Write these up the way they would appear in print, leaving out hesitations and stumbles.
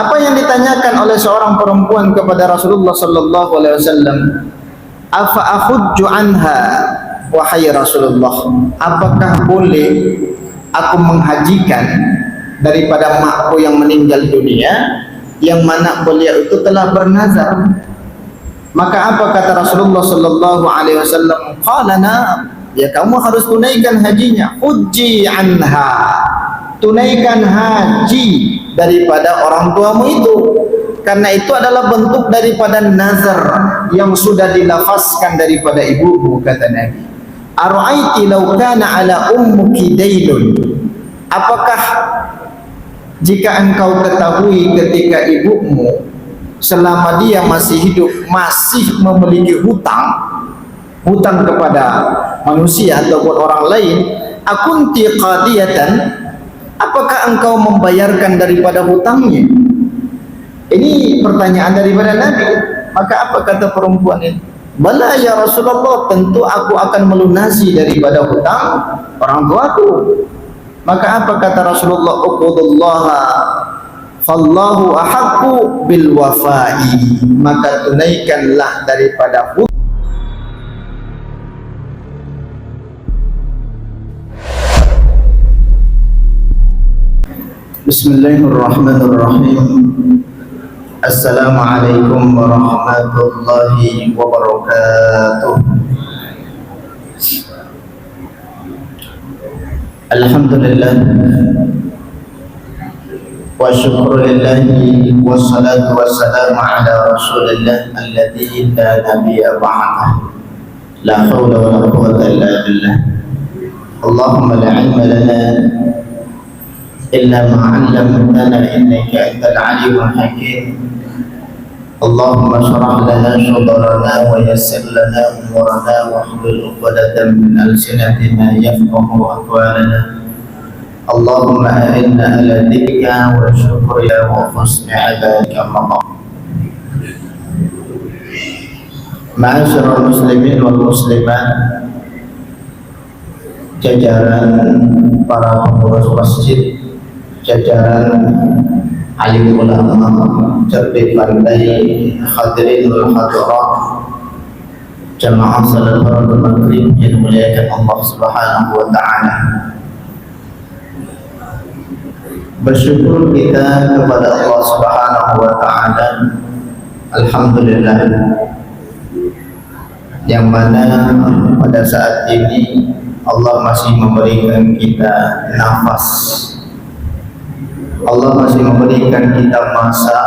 Apa yang ditanyakan oleh seorang perempuan kepada Rasulullah sallallahu alaihi wasallam, "Afa akhujju anha wahai Rasulullah, apakah boleh aku menghajikan daripada makku yang meninggal dunia, yang mana beliau itu telah bernazar?" Maka apa kata Rasulullah sallallahu alaihi wasallam? Qala na'am, ya kamu harus tunaikan hajinya. Hujji anha, tunaikan haji daripada orang tuamu itu, karena itu adalah bentuk daripada nazar yang sudah dilafazkan daripada ibumu, kata Nabi. Ara'aiti law kana ala ummuki dailun, apakah jika engkau ketahui ketika ibumu selama dia masih hidup masih memiliki hutang kepada manusia ataupun orang lain, akunti qadiyatan, apakah engkau membayarkan daripada hutangnya? Ini pertanyaan daripada Nabi. Maka apa kata perempuan ini? Bala ya Rasulullah, tentu aku akan melunasi daripada hutang orang tuaku. Maka apa kata Rasulullah? Uqudullaha fallahu ahaqqu bil wafa'i, maka tunaikanlah daripada hutang. Bismillahirrahmanirrahim. Assalamualaikum warahmatullahi wabarakatuh. Alhamdulillah wa syukurulillahi wassalatu wassalamu ala rasulillah alladhi la nabiyya ba'dah, la hawla wa la quwwata illa billah. Allahumma la ilma lana illa ma 'allamtana innaka antal alimul hakim. Allahumma shrah lana sadrana wa yassir lana umurana wa hlul 'uqdatam min alsinatina yafqahu aqwalana. Allahumma a'inna ala dhikrika wa syukrika wa husni ibadatika maqam. Ma'asyiral muslimin wal muslimat, jajaran para pengurus masjid, jajaran alim ulama, cerdik pandai, hadirin wal hadirat, jamaah salat maghrib yang dimuliakan Allah Subhanahu wa taala. Bersyukur kita kepada Allah Subhanahu wa taala, alhamdulillah, yang mana pada saat ini Allah masih memberikan kita nafas, Allah masih memberikan kita masa,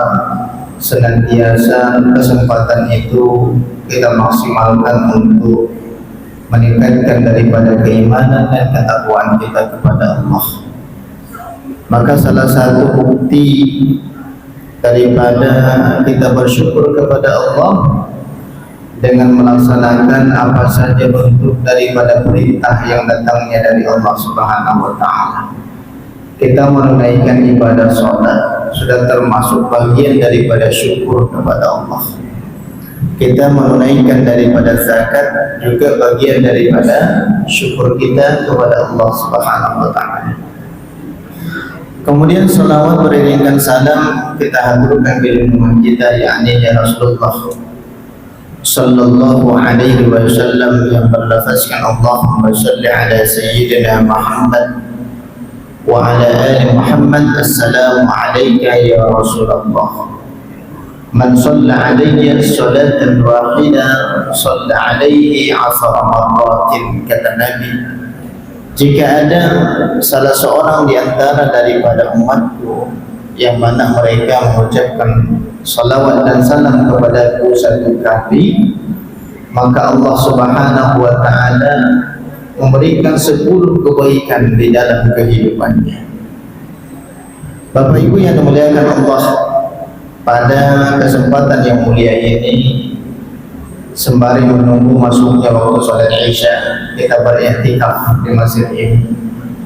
senantiasa kesempatan itu kita maksimalkan untuk meningkatkan daripada keimanan dan ketakwaan kita kepada Allah. Maka salah satu bukti daripada kita bersyukur kepada Allah dengan melaksanakan apa saja bentuk daripada perintah yang datangnya dari Allah Subhanahu wa taala. Kita menunaikan ibadah salat sudah termasuk bagian daripada syukur kepada Allah. Kita menunaikan daripada zakat juga bagian daripada syukur kita kepada Allah Subhanahu wa taala. Kemudian salawat beriringan salam kita haturkan di rumah kita, yakni ya Rasulullah sallallahu alaihi wasallam, yang berlafazkan Allahumma shalli ala sayyidina Muhammad wa ala ali Muhammad. Assalamu alayka ya Rasulullah, man shalla alayya salatan wahidah shalla alayhi 10 marratin, kata Nabi. Jika ada salah seorang di antara daripada umatku yang mana mereka mengucapkan salawat dan salam kepadaku 1 kali, maka Allah Subhanahu wa taala memberikan 10 kebaikan di dalam kehidupannya. Bapak Ibu yang dimuliakan Allah, pada kesempatan yang mulia ini, sembari menunggu masuknya waktu salat Isya, kita beriktikaf di masjid ini.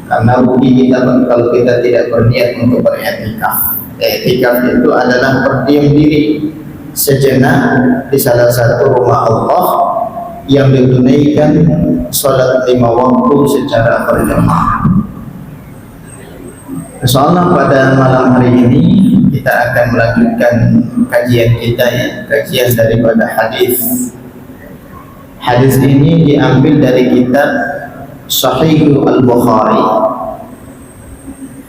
Karena rugi kita kalau kita tidak berniat untuk beriktikaf. Iktikaf itu adalah berdiam diri sejenak di salah satu rumah Allah yang ditunaikan salat 5 waktu secara berjamaah. Insyaallah pada malam hari ini kita akan melanjutkan kajian kita, ya, kajian daripada hadis. Hadis ini diambil dari kitab Sahih Al-Bukhari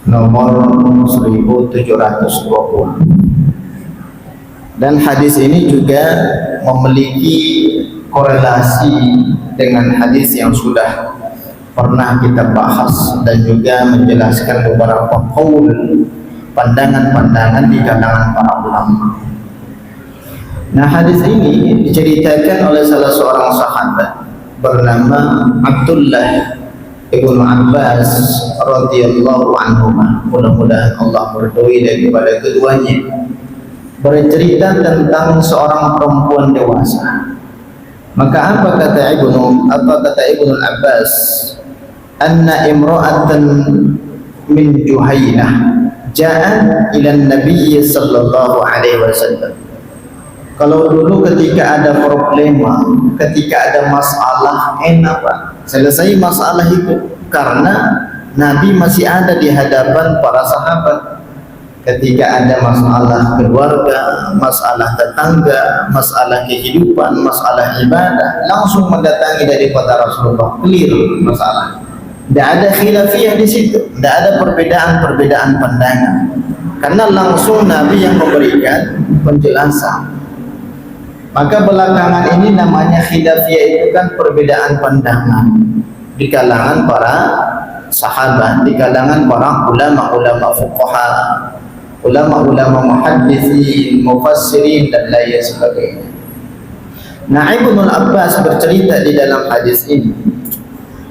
nomor 1720. Dan hadis ini juga memiliki korelasi dengan hadis yang sudah pernah kita bahas dan juga menjelaskan beberapa qaul, pandangan-pandangan di kalangan para ulama. Nah, hadis ini diceritakan oleh salah seorang sahabat bernama Abdullah ibnu Abbas radhiyallahu anhuma. Mudah-mudahan Allah meridhoi daripada keduanya. Bercerita tentang seorang perempuan dewasa. Maka apa kata Ibnu Abbas? Anna imra'atan min Juhaynah ja'at ila Nabi sallallahu alaihi wasallam. Kalau dulu ketika ada problema, ketika ada masalah, enak Pak, selesai masalah itu karena Nabi masih ada di hadapan para sahabat. Ketika ada masalah keluarga, masalah tetangga, masalah kehidupan, masalah ibadah, langsung mendatangi daripada Rasulullah, clear masalah. Tidak ada khilafiyah di situ, tidak ada perbedaan-perbedaan pandangan, karena langsung Nabi yang memberikan penjelasan. Maka belakangan ini namanya khilafiyah itu kan perbedaan pandangan di kalangan para sahabat, di kalangan para ulama-ulama fuqaha, ulama-ulama muhaddisin, mufassirin dan lain sebagainya. Nah, Ibnu Abbas bercerita di dalam hadis ini.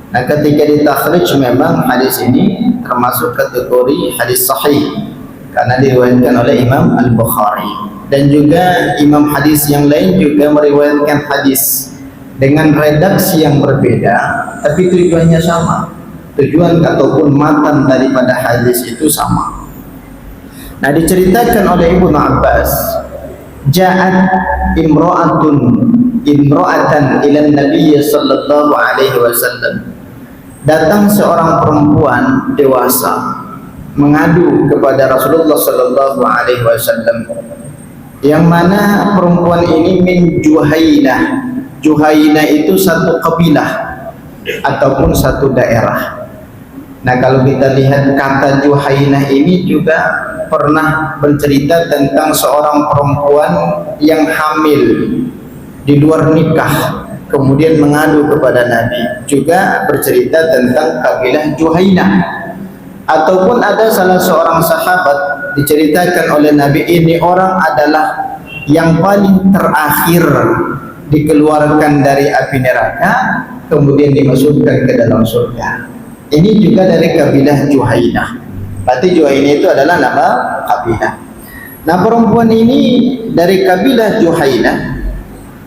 Nah, ketika ditakhrij memang hadis ini termasuk kategori hadis sahih karena diriwayatkan oleh Imam Al-Bukhari, dan juga imam hadis yang lain juga meriwayatkan hadis dengan redaksi yang berbeda, tapi tujuannya sama. Tujuan ataupun matan daripada hadis itu sama. Nah, diceritakan oleh Ibnu Abbas, ja'at imra'atan ila Nabi sallallahu alaihi wasallam. Datang seorang perempuan dewasa mengadu kepada Rasulullah sallallahu alaihi wasallam, yang mana perempuan ini min Juhaynah. Juhaynah itu satu kabilah ataupun satu daerah. Nah, kalau kita lihat kata Juhaynah ini juga pernah bercerita tentang seorang perempuan yang hamil di luar nikah, kemudian mengadu kepada Nabi, juga bercerita tentang kabilah Juhaynah. Ataupun ada salah seorang sahabat diceritakan oleh Nabi, ini orang adalah yang paling terakhir dikeluarkan dari api neraka, kemudian dimasukkan ke dalam surga. Ini juga dari kabilah Juhaynah. Berarti Juhaynah itu adalah nama kabilah. Nah, perempuan ini dari kabilah Juhaynah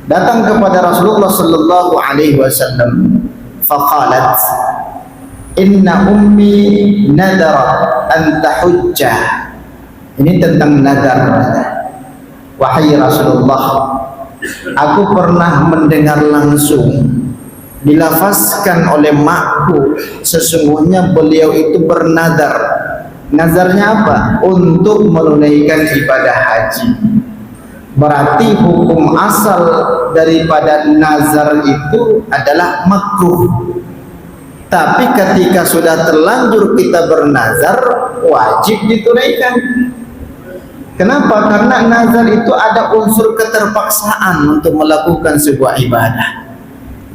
datang kepada Rasulullah sallallahu alaihi wasallam. Faqalat, inna ummi nadara an tahujjah. Ini tentang nadar. Wahai Rasulullah, aku pernah mendengar langsung dilafazkan oleh makku, sesungguhnya beliau itu bernadar. Nazarnya apa? Untuk menunaikan ibadah haji. Berarti hukum asal daripada nazar itu adalah makruh. Tapi ketika sudah terlanjur kita bernazar, wajib ditunaikan. Kenapa? Karena nazar itu ada unsur keterpaksaan untuk melakukan sebuah ibadah.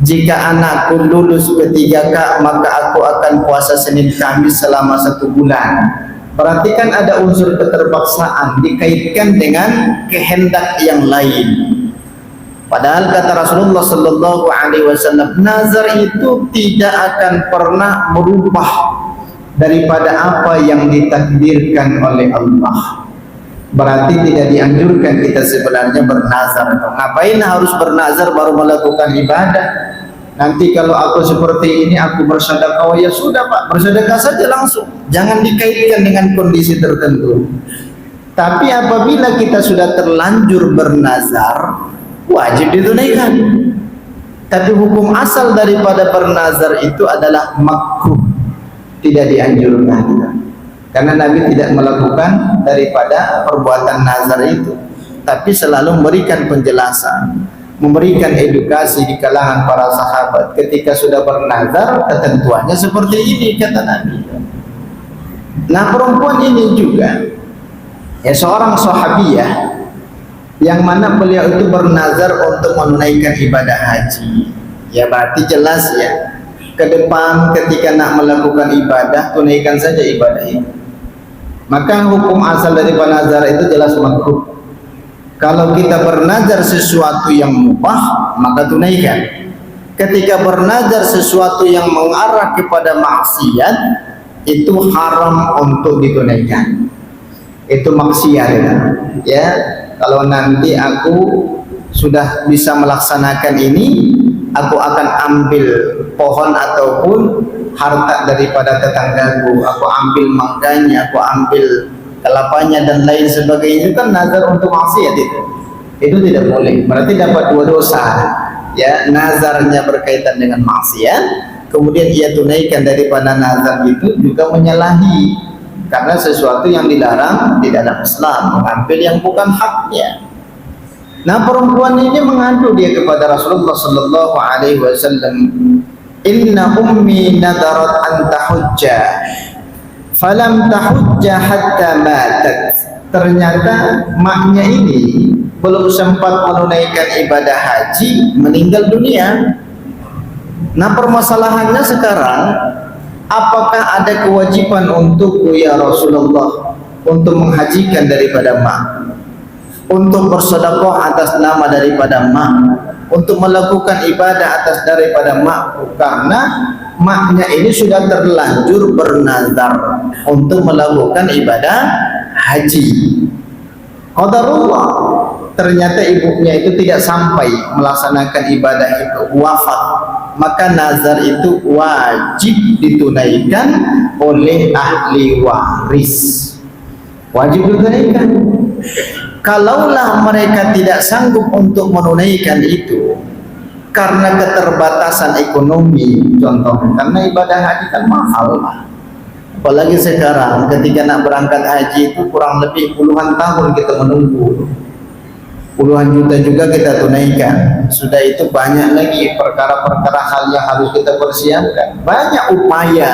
Jika anakku lulus P3K, maka aku akan puasa Senin Kamis selama 1 bulan. Berarti kan ada unsur keterpaksaan dikaitkan dengan kehendak yang lain. Padahal kata Rasulullah sallallahu alaihi wasallam, nazar itu tidak akan pernah merubah daripada apa yang ditakdirkan oleh Allah. Berarti tidak dianjurkan kita sebenarnya bernazar. Ngapain harus bernazar baru melakukan ibadah? Nanti kalau aku seperti ini, aku bersedekah, oh ya sudah Pak, bersedekah saja langsung. Jangan dikaitkan dengan kondisi tertentu. Tapi apabila kita sudah terlanjur bernazar, wajib ditunaikan. Tapi hukum asal daripada bernazar itu adalah makruh, tidak dianjurkan. Karena Nabi tidak melakukan daripada perbuatan nazar itu, tapi selalu memberikan penjelasan, memberikan edukasi di kalangan para sahabat. Ketika sudah bernazar, ketentuannya seperti ini, kata Nabi. Nah, perempuan ini juga seorang sahabiyah yang mana beliau itu bernazar untuk menunaikan ibadah haji. Ya berarti jelas ya, ke depan ketika nak melakukan ibadah, tunaikan saja ibadah itu. Maka hukum asal dari nazar itu jelas makruh. Kalau kita bernazar sesuatu yang mubah, maka tunaikan. Ketika bernazar sesuatu yang mengarah kepada maksiat, itu haram untuk ditunaikan. Itu maksiat ya. Kalau nanti aku sudah bisa melaksanakan ini, aku akan ambil pohon ataupun harta daripada tetanggaku, aku ambil mangganya, aku ambil kelapanya dan lain sebagainya. Itu kan nazar untuk maksiat itu tidak boleh, berarti dapat 2 dosa ya. Nazarnya berkaitan dengan maksiat, kemudian ia tunaikan daripada nazar itu juga menyalahi, karena sesuatu yang dilarang di dalam Islam, mengambil yang bukan haknya. Nah, perempuan ini mengadu dia kepada Rasulullah sallallahu alaihi wasallam, "Inna ummi nadarat an tahujja falam tahujja hatta matat." Ternyata maknya ini belum sempat menunaikan ibadah haji, meninggal dunia. Nah, permasalahannya sekarang, apakah ada kewajiban untukku ya Rasulullah untuk menghajikan daripada mak, untuk bersedekah atas nama daripada mak, untuk melakukan ibadah atas daripada makku, karena maknya ini sudah terlanjur bernazar untuk melakukan ibadah haji. Qadarullah, ternyata ibunya itu tidak sampai melaksanakan ibadah itu, wafat. Maka nazar itu wajib ditunaikan oleh ahli waris, wajib ditunaikan. Kalaulah mereka tidak sanggup untuk menunaikan itu karena keterbatasan ekonomi, contohnya karena ibadah haji kan mahal, apalagi sekarang ketika nak berangkat haji itu kurang lebih puluhan tahun kita menunggu, puluhan juta juga kita tunaikan. Sudah itu banyak lagi perkara-perkara hal yang harus kita persiapkan. Banyak upaya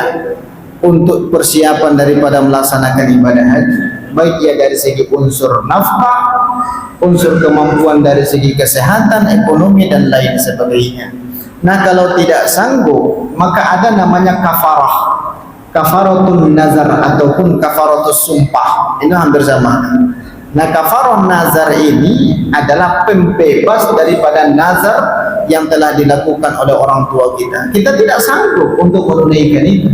untuk persiapan daripada melaksanakan ibadah haji, baik ya dari segi unsur nafkah, unsur kemampuan dari segi kesehatan, ekonomi dan lain sebagainya. Nah, kalau tidak sanggup, maka ada namanya kafarah, kafaratun nazar ataupun kafaratus sumpah. Ini hampir sama. Nah, kafarah nazar ini adalah pembebas daripada nazar yang telah dilakukan oleh orang tua kita. Kita tidak sanggup untuk menunaikan itu.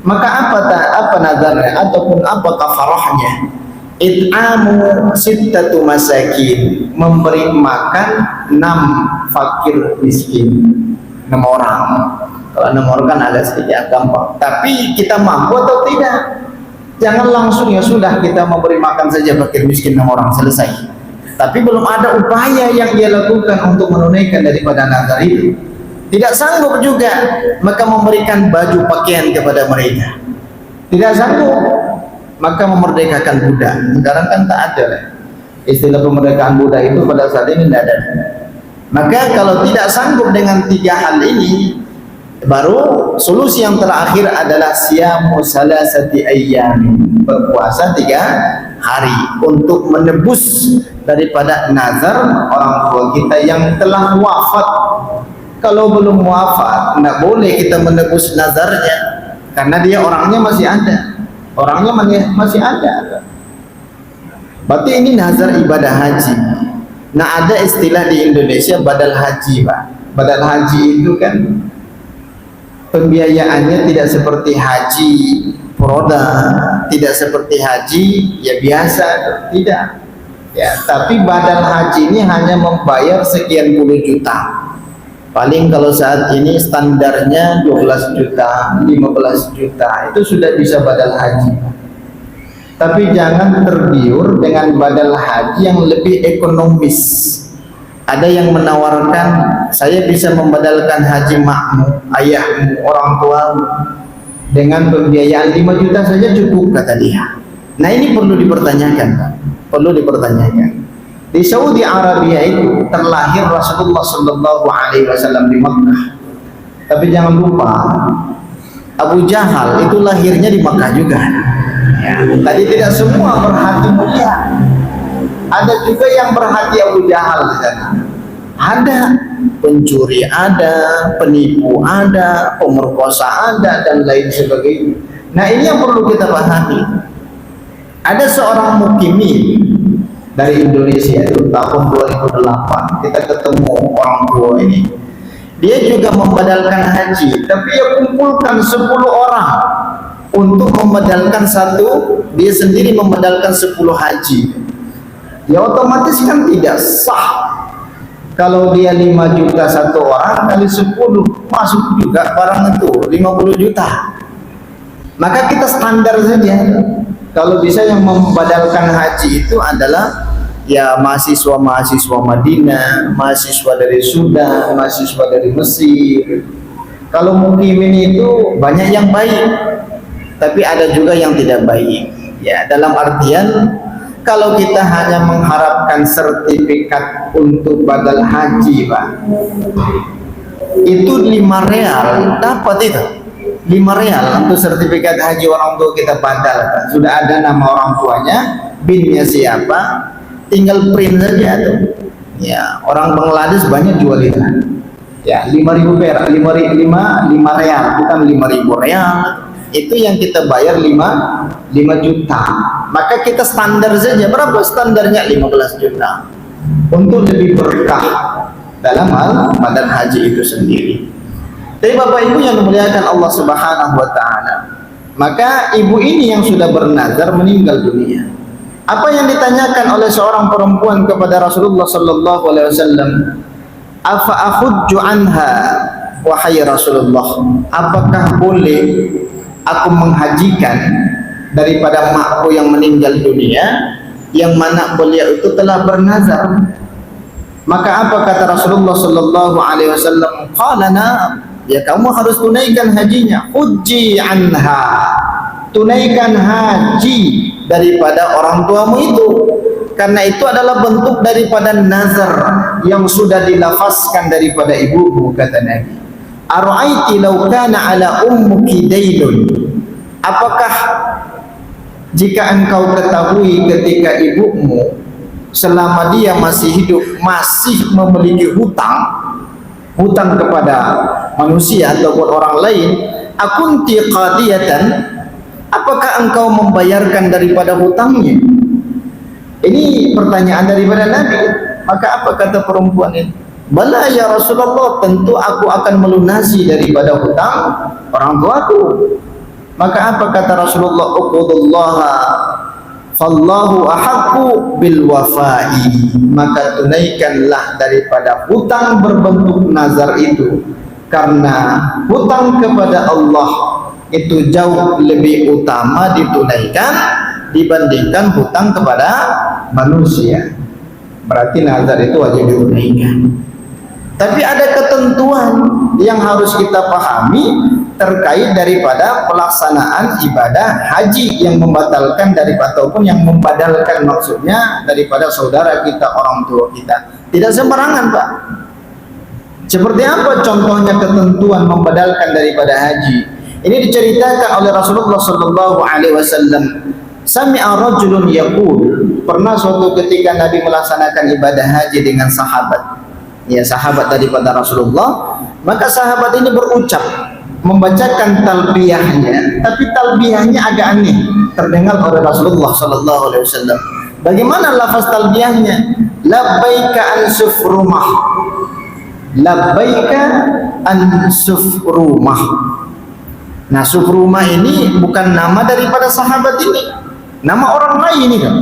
Maka apa nazarnya ataupun apa kafarahnya? It'amu sittatu masakin, memberi makan 6 fakir miskin, 6 orang. Kalau 6 orang kan agak sedikit gampang. Tapi kita mampu atau tidak? Jangan langsung ya sudah kita memberi makan saja fakir miskin 6 orang, selesai. Tapi belum ada upaya yang ia lakukan untuk menunaikan daripada nazar itu. Tidak sanggup juga, maka memberikan baju pakaian kepada mereka. Tidak sanggup, maka memerdekakan budak. Sekarang kan tak ada istilah pemerdekaan budak itu pada saat ini tidak ada. Maka kalau tidak sanggup dengan 3 hal ini, baru solusi yang terakhir adalah siyamu salasati ayyamin, berpuasa 3 hari untuk menebus daripada nazar orang tua kita yang telah wafat. Kalau belum wafat, tidak boleh kita menebus nazarnya, karena dia orangnya masih ada, masih ada. Berarti ini nazar ibadah haji. Nah, ada istilah di Indonesia badal haji, Pak. Badal haji itu kan pembiayaannya tidak seperti haji furoda, tidak seperti haji ya biasa, tidak ya. Tapi badal haji ini hanya membayar sekian puluh juta. Paling kalau saat ini standarnya 12 juta, 15 juta, itu sudah bisa badal haji. Tapi jangan tergiur dengan badal haji yang lebih ekonomis. Ada yang menawarkan, saya bisa membadalkan haji makmu, ayahmu, orang tuamu Dengan pembiayaan 5 juta saja cukup, kata dia. Nah, ini perlu dipertanyakan, Pak. Perlu dipertanyakan. Di Saudi Arabia itu terlahir Rasulullah Sallallahu Alaihi Wasallam di Makkah. Tapi jangan lupa, Abu Jahal itu lahirnya di Makkah juga. Ya, tadi tidak semua berhati mulia. Ada juga yang berhati Abu Jahal di sana. Ada pencuri, ada penipu, ada pemerkosa, ada dan lain sebagainya. Nah, ini yang perlu kita pahami. Ada seorang mukimin dari Indonesia itu tahun 2008 kita ketemu orang tua ini. Dia juga membadalkan haji, tapi dia kumpulkan 10 orang untuk membadalkan satu, dia sendiri membadalkan 10 haji. Ya otomatis kan tidak sah. Kalau dia 5 juta satu orang kali 10 masuk juga barang itu 50 juta. Maka kita standar saja. Kalau bisa yang membadalkan haji itu adalah ya mahasiswa-mahasiswa Madinah, mahasiswa dari Sudan, mahasiswa dari Mesir. Kalau mukimin itu banyak yang baik, tapi ada juga yang tidak baik. Ya, dalam artian kalau kita hanya mengharapkan sertifikat untuk badal haji, Pak, itu 5 real dapat itu. 5 real untuk sertifikat haji orang tua kita badal. Sudah ada nama orang tuanya, binnya siapa, tinggal print saja tuh. Ya, orang Bangladesh banyak jual itu. Ya, 5.000 perak, 5 real, bukan 5.000 real. Itu yang kita bayar 5 juta. Maka kita standar saja. Berapa standarnya? 15 juta. Untuk lebih berkah dalam hal badan haji itu sendiri. Tapi Bapak Ibu yang dimuliakan Allah Subhanahu wa taala, maka ibu ini yang sudah bernazar meninggal dunia. Apa yang ditanyakan oleh seorang perempuan kepada Rasulullah sallallahu alaihi wasallam, "Afa akhudju anha wahai Rasulullah? Apakah boleh aku menghajikan daripada makku yang meninggal dunia, yang mana beliau itu telah bernazar?" Maka apa kata Rasulullah sallallahu alaihi wasallam? Qala na'am. Ya, kamu harus tunaikan hajinya. Hujji anha, tunaikan haji daripada orang tuamu itu, karena itu adalah bentuk daripada nazar yang sudah dilafazkan daripada ibumu, kata Nabi. Ara'aiti law kana ala ummuki dailun, apakah jika engkau ketahui ketika ibumu selama dia masih hidup masih memiliki hutang kepada manusia ataupun orang lain, akunti qadiyatan, apakah engkau membayarkan daripada hutangnya? Ini pertanyaan daripada Nabi. Maka apa kata perempuan ini? Bala ya Rasulullah, tentu aku akan melunasi daripada hutang orang tuaku. Maka apa kata Rasulullah? Uqudullaha fallahu ahaqqu bil wafai, maka tunaikanlah daripada hutang berbentuk nazar itu, karena hutang kepada Allah itu jauh lebih utama ditunaikan dibandingkan hutang kepada manusia. Berarti nazar itu wajib ditunaikan. Tapi ada ketentuan yang harus kita pahami terkait daripada pelaksanaan ibadah haji yang membatalkan ataupun yang membadalkan, maksudnya daripada saudara kita, orang tua kita. Tidak sembarangan, Pak. Seperti apa contohnya ketentuan membadalkan daripada haji? Ini diceritakan oleh Rasulullah sallallahu alaihi wasallam. Sami'a rajulun yaqul, pernah suatu ketika Nabi melaksanakan ibadah haji dengan sahabat. Ya, sahabat daripada Rasulullah, maka sahabat ini berucap, membacakan talbiyahnya, tapi talbiyahnya agak aneh terdengar oleh Rasulullah sallallahu alaihi wasallam. Bagaimana lafaz talbiyahnya? Labbaika an sufrumah, labbaika an sufrumah. Nah, sufrumah ini bukan nama daripada sahabat ini, nama orang lain ini kan.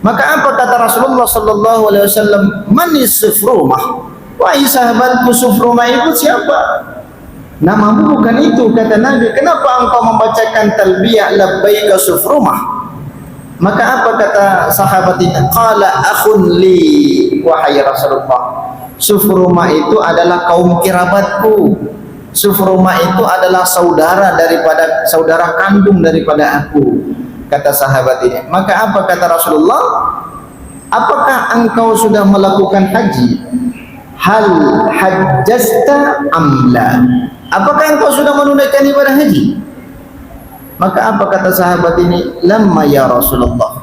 Maka apa kata Rasulullah sallallahu alaihi wasallam? Manis sufrumah, wahai sahabatku, sufrumah itu siapa? Namamu bukan itu, kata Nabi. Kenapa engkau membacakan talbiyah labbaika sufrumah? Maka apa kata sahabat ini? Qala akhun li, wahai Rasulullah, sufrumah itu adalah kaum kerabatku. Sufruma itu adalah saudara kandung daripada aku, kata sahabat ini. Maka apa kata Rasulullah? Apakah engkau sudah melakukan haji? Hal hajjasta amla? Apakah engkau sudah menunaikan ibadah haji? Maka apa kata sahabat ini? Lamma ya Rasulullah.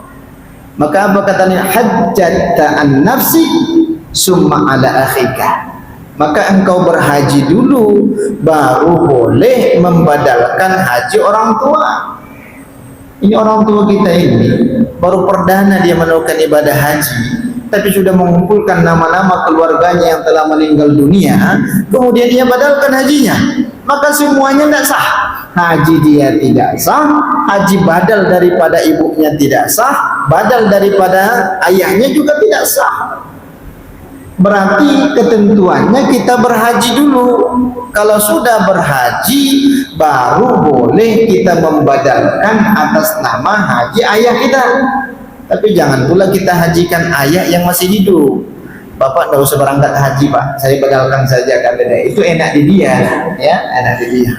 Maka apa katanya? Hajjatta an nafsi summa ala akhika. Maka engkau berhaji dulu, baru boleh membadalkan haji orang tua. Ini orang tua kita ini baru perdana dia melakukan ibadah haji, tapi sudah mengumpulkan nama-nama keluarganya yang telah meninggal dunia, kemudian dia badalkan hajinya, maka semuanya tidak sah. Haji dia tidak sah, haji badal daripada ibunya tidak sah, badal daripada ayahnya juga tidak sah. Berarti ketentuannya kita berhaji dulu. Kalau sudah berhaji, baru boleh kita membadalkan atas nama haji ayah kita. Tapi jangan pula kita hajikan ayah yang masih hidup. Bapak tidak usah berangkat haji Pak, saya badalkan saja katanya. Itu enak di dia, ya, enak di dia.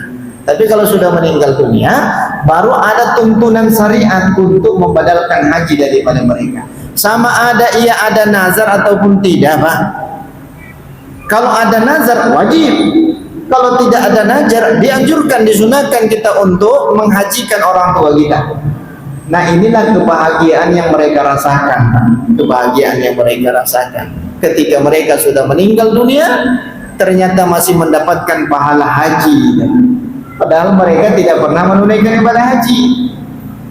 Tapi kalau sudah meninggal dunia, baru ada tuntunan syariat untuk membadalkan haji daripada mereka. Sama ada ia ada nazar ataupun tidak Pak. Kalau ada nazar wajib, kalau tidak ada nazar dianjurkan, disunahkan kita untuk menghajikan orang tua kita. Nah inilah kebahagiaan yang mereka rasakan, kebahagiaan yang mereka rasakan ketika mereka sudah meninggal dunia, ternyata masih mendapatkan pahala haji, padahal mereka tidak pernah menunaikan ibadah haji.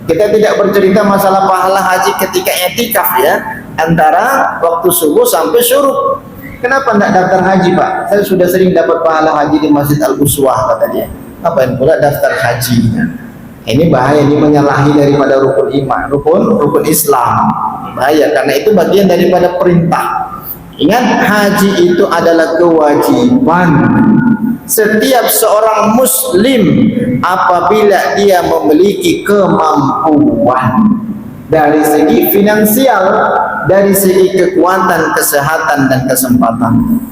Kita tidak bercerita masalah pahala haji ketika i'tikaf ya, antara waktu subuh sampai syuruk. Kenapa tidak daftar haji Pak? Saya sudah sering dapat pahala haji di Masjid Al-Uswah, kata dia. Ngapain pula daftar haji? Ini bahaya, ini menyalahi daripada rukun iman, rukun Islam. Bahaya, karena itu bagian daripada perintah. Ingat, haji itu adalah kewajiban setiap seorang muslim apabila dia memiliki kemampuan dari segi finansial, dari segi kekuatan, kesehatan dan kesempatan.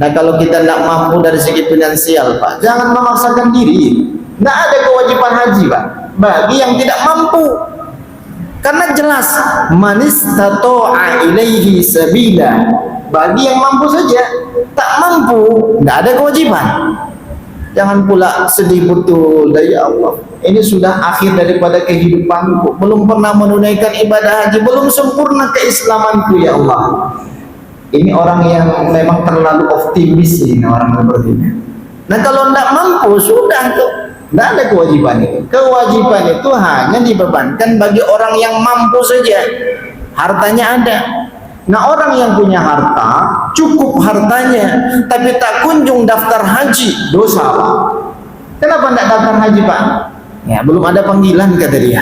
Nah kalau kita tidak mampu dari segi finansial Pak, jangan memaksakan diri. Tidak ada kewajiban haji Pak bagi yang tidak mampu, karena jelas manistata'a ilaihi sabila, bagi yang mampu saja. Tak mampu tidak ada kewajiban. Jangan pula sedih betul, ya Allah, ini sudah akhir daripada kehidupanku, belum pernah menunaikan ibadah haji, belum sempurna keislamanku ya Allah. Ini orang yang memang terlalu optimis ini, orang seperti ini. Nah kalau tidak mampu, sudah tuh, tidak ada kewajiban itu. Kewajiban itu hanya dibebankan bagi orang yang mampu saja, hartanya ada. Nah orang yang punya harta, cukup hartanya, tapi tak kunjung daftar haji, dosa Pak. Kenapa tidak daftar haji Pak? Ya belum ada panggilan kata dia.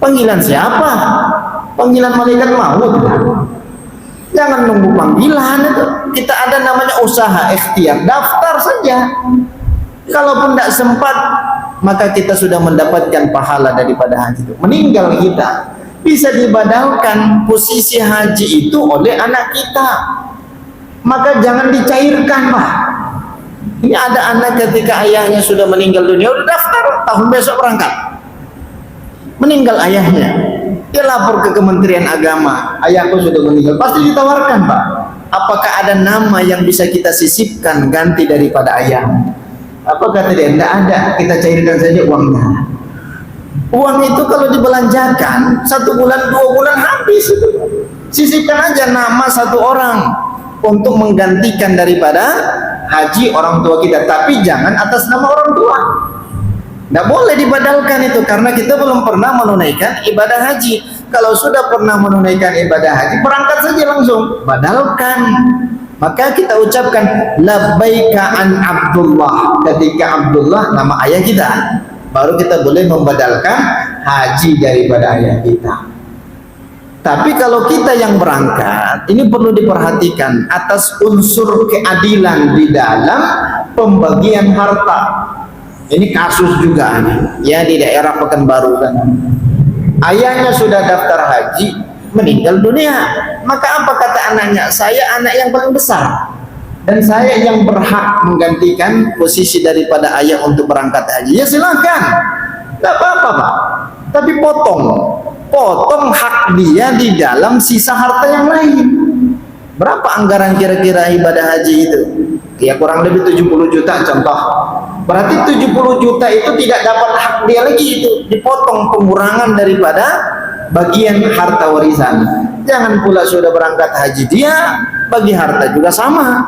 Panggilan siapa? Panggilan malaikat maut. Jangan nunggu panggilan itu. Kita ada namanya usaha ikhtiar, daftar saja. Kalaupun tidak sempat, maka kita sudah mendapatkan pahala daripada haji itu. Meninggal kita bisa dibadalkan posisi haji itu oleh anak kita. Maka jangan dicairkan Pak. Ini ada anak ketika ayahnya sudah meninggal dunia, udah daftar tahun besok berangkat. Meninggal ayahnya, dia lapor ke Kementerian Agama, ayahku sudah meninggal. Pasti ditawarkan Pak, apakah ada nama yang bisa kita sisipkan ganti daripada ayah? Apa kata dia? Tidak ada, kita cairkan saja uangnya. Uang itu kalau dibelanjakan 1 bulan 2 bulan habis itu. Sisipkan aja nama 1 orang untuk menggantikan daripada haji orang tua kita, tapi jangan atas nama orang tua. Tidak boleh dibadalkan itu, karena kita belum pernah menunaikan ibadah haji. Kalau sudah pernah menunaikan ibadah haji, berangkat saja langsung, badalkan. Maka kita ucapkan labbaika an Abdullah, ketika Abdullah nama ayah kita, baru kita boleh membadalkan haji daripada ayah kita. Tapi kalau kita yang berangkat, ini perlu diperhatikan atas unsur keadilan di dalam pembagian harta. Ini kasus juga ya di daerah Pekanbaru kan. Ayahnya sudah daftar haji, meninggal dunia. Maka apa kata anaknya? Saya anak yang paling besar. dan saya yang berhak menggantikan posisi daripada ayah untuk berangkat haji, ya silakan, tidak apa-apa Pak. Tapi potong hak dia di dalam sisa harta yang lain. Berapa anggaran kira-kira ibadah haji itu? Ya kurang lebih 70 juta contoh. Berarti 70 juta itu tidak dapat hak dia lagi, itu dipotong pengurangan daripada bagian harta warisan. Jangan pula sudah berangkat haji dia bagi harta juga sama.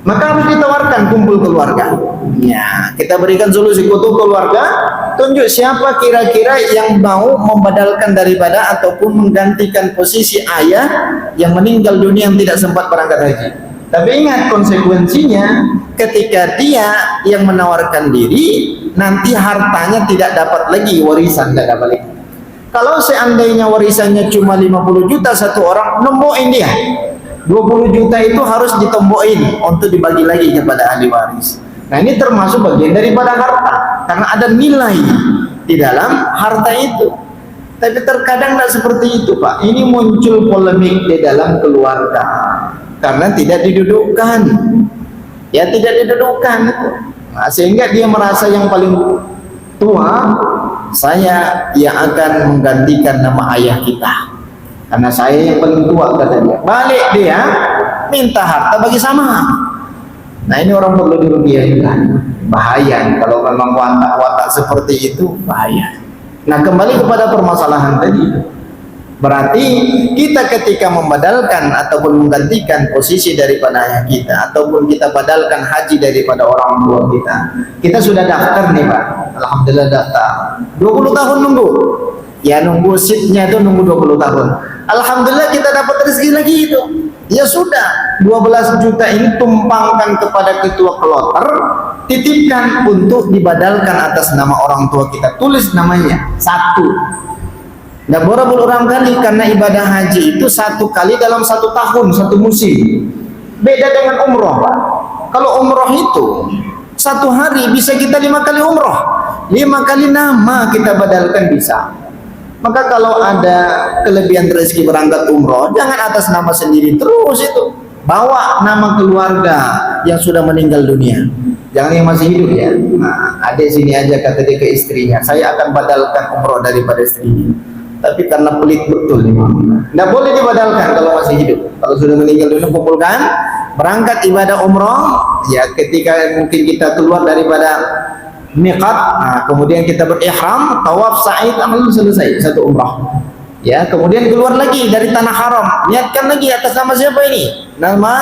Maka harus ditawarkan kumpul keluarga. Ya, kita berikan solusi kumpul keluarga, tunjuk siapa kira-kira yang mau membadalkan daripada ataupun menggantikan posisi ayah yang meninggal dunia yang tidak sempat berangkat haji. Tapi ingat konsekuensinya, ketika dia yang menawarkan diri, nanti hartanya tidak dapat lagi, warisan tidak dapat lagi. Kalau seandainya warisannya cuma 50 juta satu orang, nembokin dia 20 juta itu harus ditombokin untuk dibagi lagi kepada ahli waris. Nah ini termasuk bagian daripada harta, karena ada nilai di dalam harta itu. Tapi terkadang tidak seperti itu Pak. Ini muncul polemik di dalam keluarga karena tidak didudukkan. Ya tidak didudukkan. Nah, sehingga dia merasa yang paling tua, saya yang akan menggantikan nama ayah kita. Karena saya yang paling tua, kata dia. Balik dia minta harta bagi sama. Nah ini orang perlu dirugikan. Bahaya kalau memang watak-watak seperti itu, bahaya. Nah kembali kepada permasalahan tadi, berarti kita ketika membadalkan ataupun menggantikan posisi daripada ayah kita, ataupun kita badalkan haji daripada orang tua kita sudah daftar nih Pak. Alhamdulillah daftar 20 tahun nunggu. Ya nunggu seatnya itu nunggu 20 tahun. Alhamdulillah kita dapat rezeki lagi itu. Ya sudah, 12 juta ini tumpangkan kepada ketua kloter, titipkan untuk dibadalkan atas nama orang tua kita. Tulis namanya satu. Nggak boleh berulang kali, karena ibadah haji itu satu kali dalam satu tahun, satu musim. Beda dengan umroh Pak. Kalau umroh itu satu hari bisa kita 5 kali umroh, 5 kali nama kita badalkan bisa. Maka kalau ada kelebihan rezeki berangkat umroh, jangan atas nama sendiri terus itu. Bawa nama keluarga yang sudah meninggal dunia. Jangan yang masih hidup ya. Nah, adik sini aja kata dia ke istrinya, saya akan badalkan umroh daripada istrinya. Tapi karena pelit betul nih, nggak boleh dibadalkan kalau masih hidup. Kalau sudah meninggal dunia kumpulkan, berangkat ibadah umroh. Ya ketika mungkin kita keluar daripada miqat, nah, kemudian kita berihram, tawaf, sa'i, amal selesai satu umrah. Ya, kemudian keluar lagi dari tanah haram, niatkan lagi atas nama siapa ini? Nama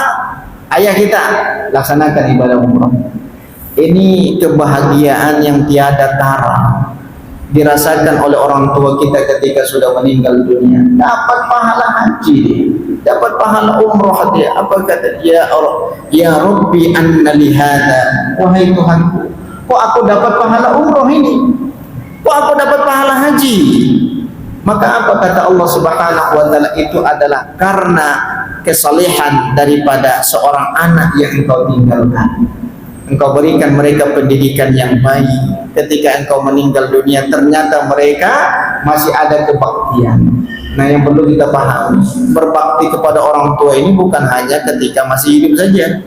ayah kita, laksanakan ibadah umrah. Ini kebahagiaan yang tiada tara dirasakan oleh orang tua kita ketika sudah meninggal dunia. Dapat pahala haji, dapat pahala umrah dia. Apa kata dia? Allah, ya Rabbi anna lihada, wahai Tuhanku, kok aku dapat pahala umroh ini? Kok aku dapat pahala haji? Maka apa kata Allah Subhanahu wa taala? Itu adalah karena kesalehan daripada seorang anak yang engkau tinggalkan. Engkau berikan mereka pendidikan yang baik. Ketika engkau meninggal dunia, ternyata mereka masih ada kebaktian. Nah yang perlu kita pahami, berbakti kepada orang tua ini bukan hanya ketika masih hidup saja.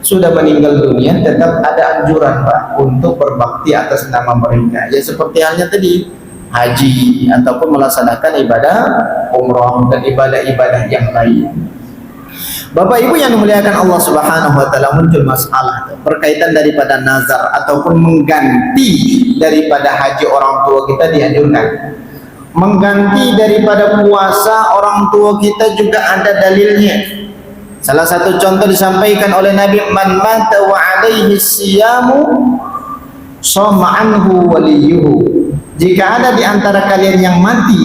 Sudah meninggal dunia tetap ada anjuran Pak untuk berbakti atas nama mereka. Ya seperti halnya tadi haji ataupun melaksanakan ibadah umroh dan ibadah-ibadah yang lain. Bapak Ibu yang dimuliakan Allah Subhanahu wa taala, muncul masalah berkaitan daripada nazar ataupun mengganti daripada haji orang tua kita dianjurkan. Mengganti daripada puasa orang tua kita juga ada dalilnya. Salah satu contoh disampaikan oleh Nabi, man mata wa alaihi siyamu shoma anhu waliyuhu. Jika ada di antara kalian yang mati,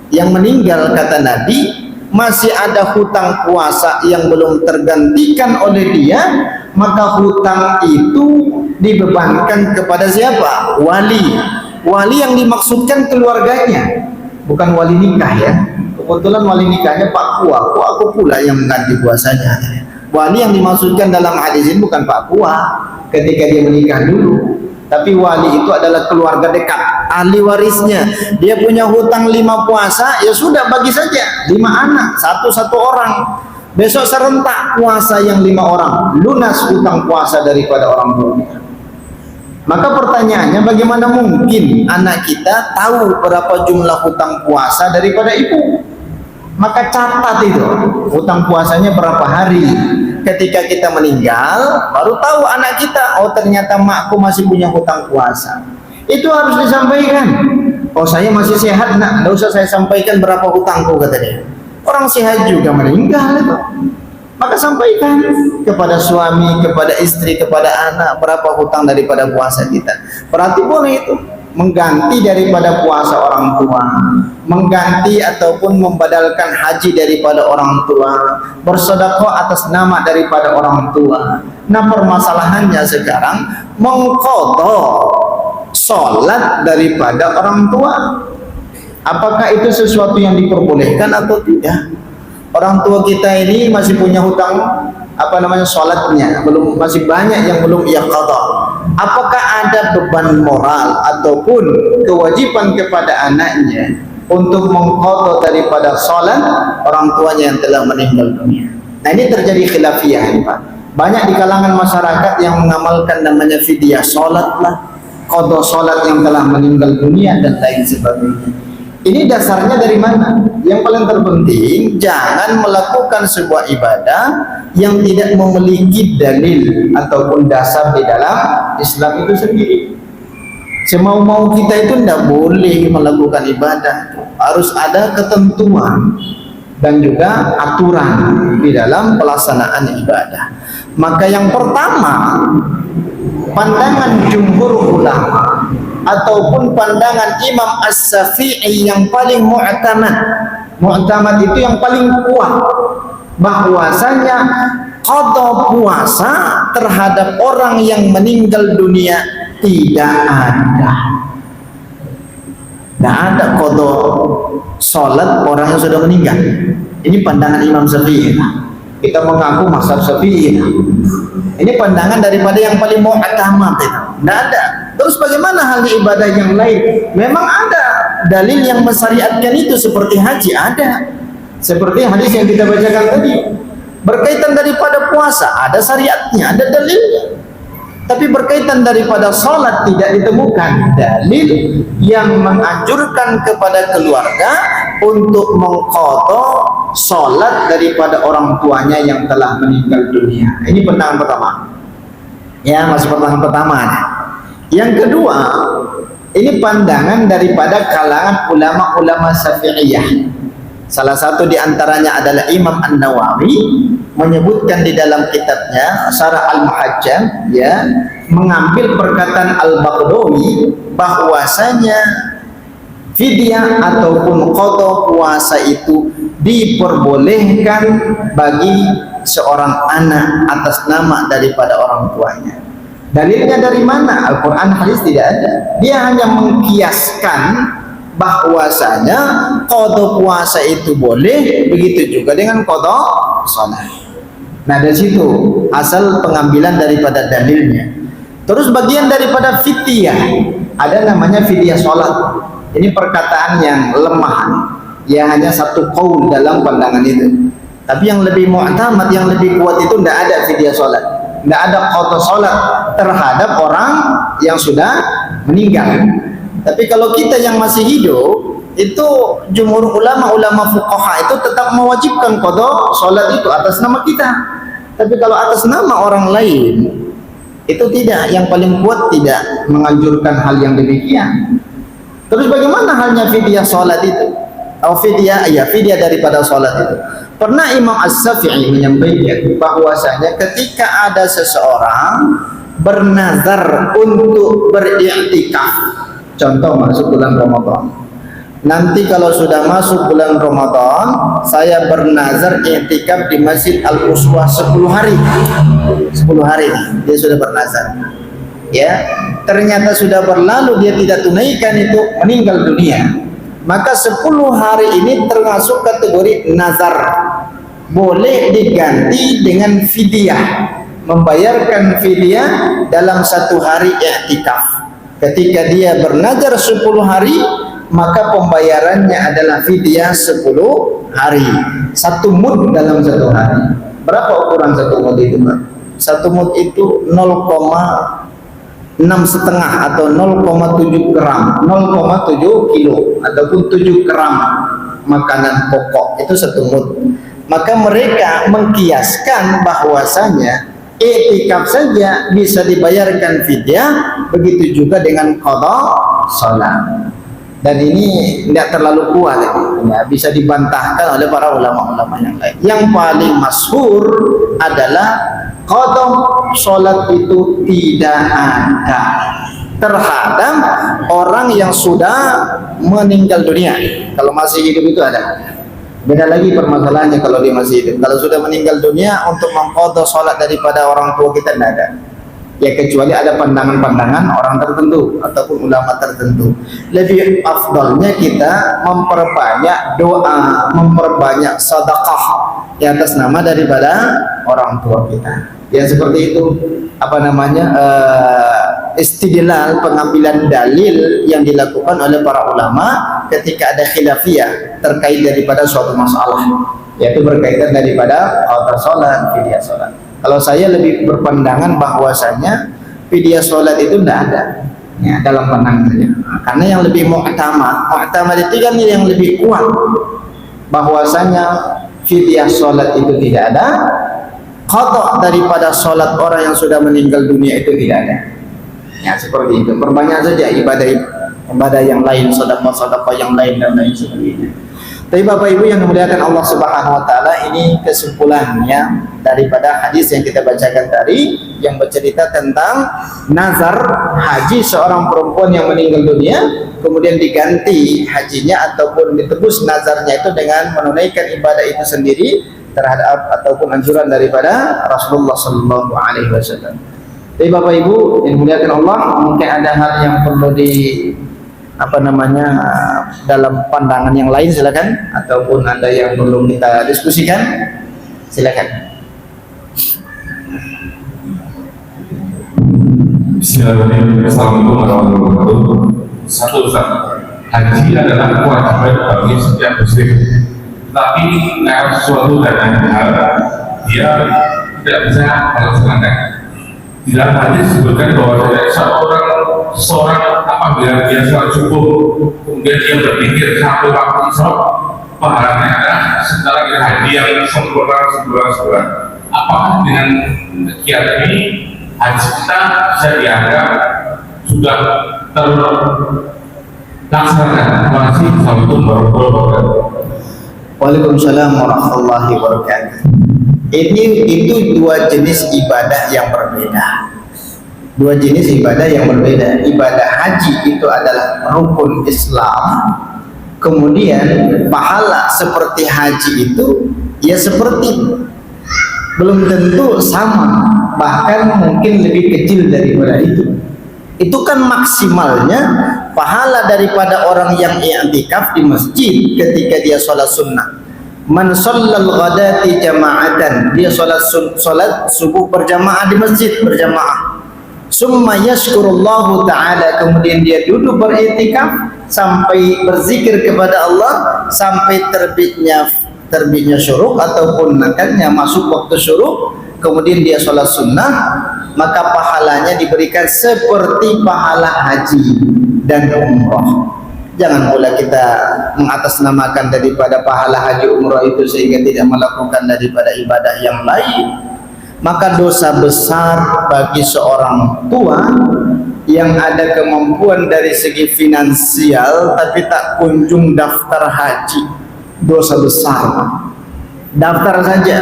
yang meninggal, kata Nabi, masih ada hutang puasa yang belum tergantikan oleh dia, maka hutang itu dibebankan kepada siapa? Wali. Wali yang dimaksudkan keluarganya, bukan wali nikah ya. Kebetulan wali nikahnya Pak Kua, kok aku pula yang mengganti puasanya. Wali yang dimaksudkan dalam hadis ini bukan Pak Kua ketika dia menikah dulu, tapi wali itu adalah keluarga dekat, ahli warisnya. Dia punya hutang 5 puasa, ya sudah bagi saja 5 anak, satu orang. besok serentak puasa yang 5 orang, lunas hutang puasa daripada orang tua kita. Maka pertanyaannya, bagaimana mungkin anak kita tahu berapa jumlah hutang puasa daripada ibu? Maka catat itu hutang puasanya berapa hari. Ketika kita meninggal, baru tahu anak kita, oh ternyata makku masih punya hutang puasa. Itu harus disampaikan. Oh saya masih sehat nak, tidak usah saya sampaikan berapa hutangku, kata dia. Orang sehat juga meninggal itu. Maka sampaikan kepada suami, kepada istri, kepada anak berapa hutang daripada puasa kita. Berarti boleh itu mengganti daripada puasa orang tua, mengganti ataupun membadalkan haji daripada orang tua, bersedekah atas nama daripada orang tua. Nah permasalahannya sekarang mengqadha sholat daripada orang tua. Apakah itu sesuatu yang diperbolehkan atau tidak? Orang tua kita ini masih punya hutang sholatnya, masih banyak yang belum ia qadha. Apakah ada beban moral ataupun kewajiban kepada anaknya untuk mengqadha daripada sholat orang tuanya yang telah meninggal dunia? Nah ini terjadi khilafiyah ini Pak. Banyak di kalangan masyarakat yang mengamalkan namanya fidyah sholat lah, qadha sholat yang telah meninggal dunia dan lain sebagainya. Ini dasarnya dari mana? Yang paling terpenting, jangan melakukan sebuah ibadah yang tidak memiliki dalil ataupun dasar di dalam Islam itu sendiri. Semau-mau kita itu tidak boleh melakukan ibadah. Harus ada ketentuan dan juga aturan di dalam pelaksanaan ibadah. Maka yang pertama, pandangan jumhur ulama ataupun pandangan Imam As-Syafi'i yang paling mu'tamad itu yang paling kuat, bahwasanya qadha puasa terhadap orang yang meninggal dunia tidak ada. Tidak ada qadha sholat orang yang sudah meninggal. Ini pandangan Imam Syafi'i. Kita mengaku mazhab Syafi'i. Ini pandangan daripada yang paling mu'tamad itu. Tidak ada. Terus bagaimana halnya ibadah yang lain? Memang ada dalil yang mensyariatkan itu, seperti haji ada. Seperti hadis yang kita bacakan tadi. Berkaitan daripada puasa ada syariatnya, ada dalilnya. Tapi berkaitan daripada sholat tidak ditemukan dalil yang menganjurkan kepada keluarga untuk mengqadha sholat daripada orang tuanya yang telah meninggal dunia. Ini pandangan pertama. Ya, masih pandangan pertama. Yang kedua, ini pandangan daripada kalangan ulama-ulama Syafi'iyah. Salah satu di antaranya adalah Imam An-Nawawi menyebutkan di dalam kitabnya Syarah Al-Muhajjam, ya, mengambil perkataan Al-Baghawi bahwasanya fidyah ataupun qadha puasa itu diperbolehkan bagi seorang anak atas nama daripada orang tuanya. Dalilnya dari mana? Al-Quran, hadis tidak ada. Dia hanya mengkiaskan bahwasanya qadha puasa itu boleh, begitu juga dengan qadha salat. Nah dari situ asal pengambilan daripada dalilnya. Terus bagian daripada fidyah, ada namanya fidyah salat. Ini perkataan yang lemah, ya, hanya satu qaul dalam pandangan itu. Tapi yang lebih mu'tamad, yang lebih kuat itu tidak ada fidyah salat. Tidak ada qadha salat terhadap orang yang sudah meninggal. Tapi kalau kita yang masih hidup, itu jumhur ulama fuqaha itu tetap mewajibkan qadha salat itu atas nama kita. Tapi kalau atas nama orang lain itu tidak, yang paling kuat tidak menganjurkan hal yang demikian. Terus bagaimana halnya fidyah salat itu? Atau fidyah daripada salat itu? Pernah Imam As-Syafi'i menyampaikan bahwasanya ketika ada seseorang bernazar untuk beriktikaf, contoh masuk bulan Ramadan, nanti kalau sudah masuk bulan Ramadan saya bernazar iktikaf di Masjid Al-Uswah 10 hari. 10 hari dia sudah bernazar, ya, ternyata sudah berlalu, dia tidak tunaikan, itu meninggal dunia. Maka 10 hari ini termasuk kategori nazar, boleh diganti dengan fidyah, membayarkan fidyah dalam 1 hari i'tikaf. Ketika dia bernazar 10 hari, maka pembayarannya adalah fidyah 10 hari. 1 mud dalam 1 hari. Berapa ukuran 1 mud itu, Pak? 1 mud itu 0,6,5 atau 0,7 gram, 0,7 kilo ataupun 7 gram makanan pokok, itu 1 mud. Maka mereka mengkiaskan bahwasanya i'tikaf saja bisa dibayarkan fidyah, begitu juga dengan qada salat. Dan ini tidak terlalu kuat ya, bisa dibantahkan oleh para ulama-ulama yang lain. Yang paling masyhur adalah qada salat itu tidak ada terhadap orang yang sudah meninggal dunia. Kalau masih hidup itu ada. Beda lagi permasalahannya kalau dia masih hidup. Kalau sudah meninggal dunia, untuk mengqadha salat daripada orang tua kita tidak ada. Ya kecuali ada pandangan-pandangan orang tertentu ataupun ulama tertentu. Lebih afdalnya kita memperbanyak doa, memperbanyak sedekah di atas nama daripada orang tua kita. Ya seperti itu, apa namanya, istidlal, pengambilan dalil yang dilakukan oleh para ulama ketika ada khilafiyah terkait daripada suatu masalah, yaitu berkaitan daripada qada salat, fidyah salat. Kalau saya lebih berpandangan bahwasanya fidyah salat itu tidak ada ya, dalam pandangan saya. Karena yang lebih mu'tamad itu kan yang lebih kuat bahwasanya fidyah salat itu tidak ada, qada daripada salat orang yang sudah meninggal dunia itu tidak ada. Ya seperti itu. Perbanyak saja ibadah yang lain, sedekah yang lain dan lain sebagainya. Tapi Bapak Ibu yang dimuliakan Allah Subhanahu wa taala, ini kesimpulannya daripada hadis yang kita bacakan tadi yang bercerita tentang nazar haji seorang perempuan yang meninggal dunia, kemudian diganti hajinya ataupun ditebus nazarnya itu dengan menunaikan ibadah itu sendiri terhadap ataupun anjuran daripada Rasulullah sallallahu alaihi wasallam. Jadi Bapak Ibu yang dimuliakan Allah, mungkin ada hal yang perlu dalam pandangan yang lain, silakan, ataupun ada yang perlu kita diskusikan, silakan. Bismillahirrahmanirrahim. Assalamualaikum warahmatullahi wabarakatuh. Satu, Ustaz, haji adalah kewajiban bagi setiap muslim, tapi karena sesuatu dan hal dia tidak bisa melaksanakan. Di dalam hadis disebutkan bahwa seseorang apabila dia sholat subuh kemudian dia berpikir sampai waktu isya, pahalanya adalah setara dengan haji yang sempurna. Apakah dengan kegiatan ini haji kita bisa dianggap sudah terlaksana? Terima kasih. Assalamualaikum warahmatullahi wabarakatuh. Waalaikumsalam warahmatullahi wabarakatuh. Itu 2 jenis ibadah yang berbeda. 2 jenis ibadah yang berbeda. Ibadah haji itu adalah rukun Islam. Kemudian pahala seperti haji itu ya seperti belum tentu sama, bahkan mungkin lebih kecil daripada itu. Itu kan maksimalnya pahala daripada orang yang i'tikaf di masjid ketika dia sholat sunnah. Man shallal ghadati jama'atan, dia sholat subuh berjamaah di masjid berjamaah. Summa yashkurullahu ta'ala, kemudian dia duduk beriktikaf sampai berzikir kepada Allah sampai terbitnya syuruk ataupun nakatnya masuk waktu syuruk, kemudian dia sholat sunnah, maka pahalanya diberikan seperti pahala haji dan umrah. Jangan pula kita mengatasnamakan daripada pahala haji umrah itu sehingga tidak melakukan daripada ibadah yang lain. Maka dosa besar bagi seorang tua yang ada kemampuan dari segi finansial tapi tak kunjung daftar haji, dosa besar. Daftar saja,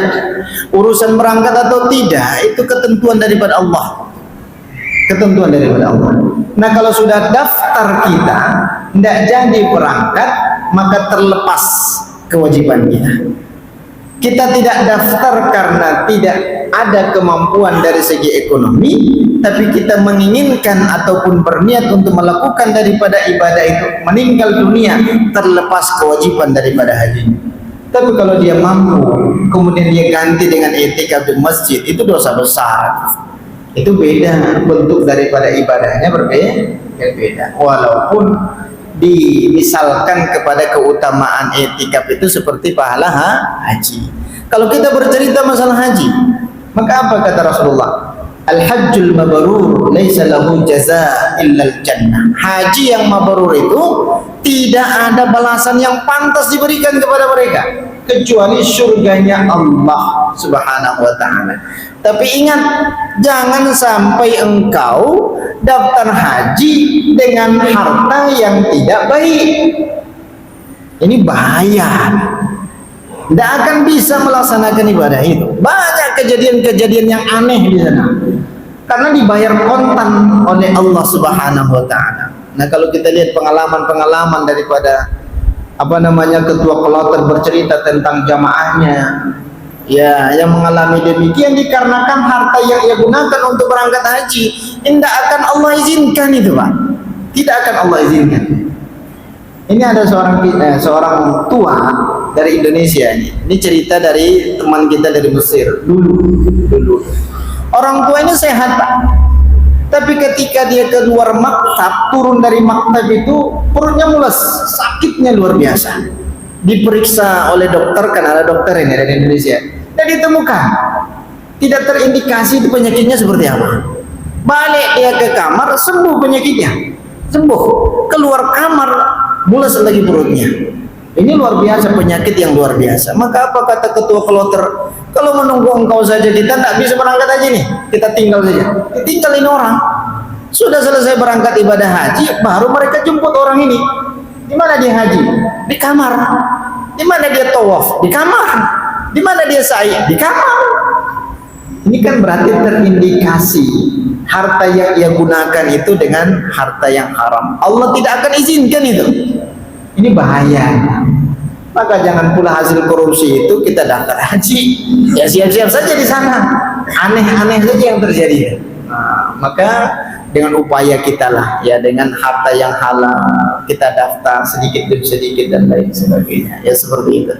urusan berangkat atau tidak itu ketentuan daripada Allah, ketentuan daripada Allah. Nah kalau sudah daftar kita tidak jadi berangkat, maka terlepas kewajiban kita. Kita tidak daftar karena tidak ada kemampuan dari segi ekonomi, tapi kita menginginkan ataupun berniat untuk melakukan daripada ibadah itu, meninggal dunia terlepas kewajiban daripada haji. Tapi kalau dia mampu, kemudian dia ganti dengan i'tikaf di masjid, itu dosa besar. Itu beda, bentuk daripada ibadahnya berbeda. Walaupun dimisalkan kepada keutamaan i'tikaf itu seperti pahala haji. Kalau kita bercerita masalah haji, maka apa kata Rasulullah? Al-hajjul mabrur laisa lahu jazaa illa al-jannah. Haji yang mabrur itu tidak ada balasan yang pantas diberikan kepada mereka kecuali surganya Allah Subhanahu wa taala. Tapi ingat, jangan sampai engkau daftar haji dengan harta yang tidak baik. Ini bahaya. Tidak akan bisa melaksanakan ibadah itu. Banyak kejadian-kejadian yang aneh di sana. Karena dibayar kontan oleh Allah Subhanahu wa taala. Nah, kalau kita lihat pengalaman-pengalaman daripada ketua kloter bercerita tentang jamaahnya, ya, yang mengalami demikian dikarenakan harta yang ia gunakan untuk berangkat haji tidak akan Allah izinkan itu, Pak. Tidak akan Allah izinkan. Ini ada seorang tua dari Indonesia ini. Ini cerita dari teman kita dari Mesir dulu. Orang tuanya sehat, Pak. Tapi ketika dia keluar maktab, turun dari maktab itu perutnya mules, sakitnya luar biasa. Diperiksa oleh dokter, kan ada dokter ini dari Indonesia, dan ditemukan tidak terindikasi itu penyakitnya seperti apa. Balik dia ke kamar, sembuh penyakitnya, sembuh. Keluar kamar, mules lagi perutnya. Ini luar biasa, penyakit yang luar biasa. Maka apa kata ketua kloter? Kalau menunggu engkau saja kita tak bisa berangkat haji nih, kita tinggal saja. Ditinggalin orang. Sudah selesai berangkat ibadah haji, baru mereka jemput orang ini. Di mana dia haji? Di kamar. Di mana dia tawaf? Di kamar. Di mana dia sa'i? Di kamar. Ini kan berarti terindikasi harta yang ia gunakan itu dengan harta yang haram. Allah tidak akan izinkan itu. Ini bahaya. Maka jangan pula hasil korupsi itu kita daftar haji. Ya siap-siap saja di sana. Aneh-aneh saja yang terjadi. Nah, maka dengan upaya kita lah, ya, dengan harta yang halal kita daftar sedikit demi sedikit dan lain sebagainya. Ya seperti itu.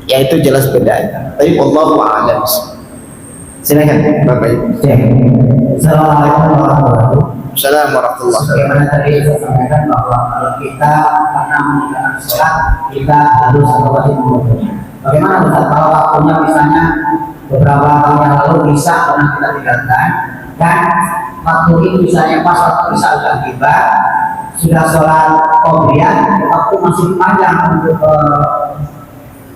Ya itu jelas bedanya. Tapi wallahu a'lam. Silakan Bapak Ibu. Assalamualaikum warahmatullahi wabarakatuh. Assalamualaikum warahmatullahi wabarakatuh. Bagaimana tadi saya sampaikan bahwa kalau kita pernah meninggalkan sholat, kita harus wajib mengukurnya. Bagaimana Ustaz kalau waktunya misalnya beberapa tahun yang lalu bisa pernah kita tinggalkan, dan waktu itu misalnya pas waktu bisa sudah tiba, sudah sholat qobliyah, waktu masih panjang untuk